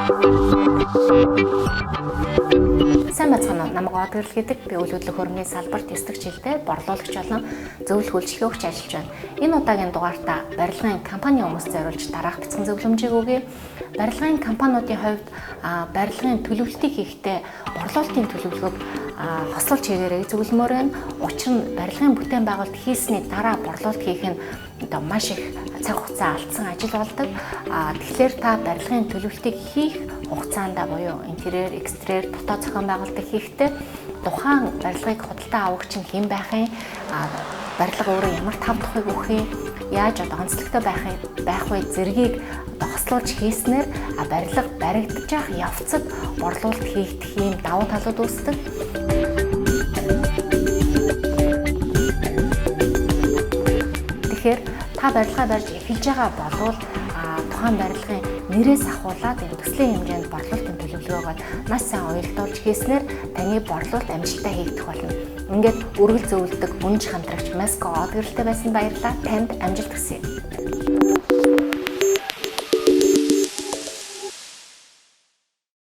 Сайн байцгаана уу? Намайг Од гэрэл гэдэг. Би үйл хөдлөх хөрөнгөний салбарт 9 дахь жилдээ борлуулагч болон зөвлөх үйлчилгээ өгч ажиллаж байна. Энэ удаагийн дугаартаа барилгын компани хүмүүст зориулж дараах бяцхан зөвлөмжийг өгье. Барилгын компаниудын хувьд барилгын төлөвлөлтийг хийхдээ борлуулалтын төлөвлөгөөг хослуулж хийгээрэй зөвлөмөр байна. Учир нь барилгын бүтээн байгуулалт хийсний дараа борлуулалт хийх нь маш их цаг хугацаа алдсан ажил болдог. Тэгэхээр та барилгын төлөвлөлтийг хийх хугацаанд буюу интерьер, экстерьер, дотоод зохион байгуулалтыг хийхдээ тухайн барилгыг худалдаа авагч нь хэн байх юм, барилга өөрөө ямар тав тухыг өгөх юм, яаж онцлогтой байх вэ зэргийг хослуулж хийснээр барилга баригдаж явах явцад борлуулалт хийгдэх юм давуу талууд үүсдэг. Тэгэхээр та барилгаа барьж эхэлж байгаа болвол тухайн барилгын нэрээс ахуулаад энэ төслийн хэмжээнд борлуулалтын төлөвлөгөөгөө маш сайн уялдуулж хийснээр таны борлуулалт амжилттай хийгдэх болно. Ингээд үргэлж зөвлөдөг үнж хамтрагч Меско Од гэрэлтэй байсан баярлалаа. Танд амжилт хүсье.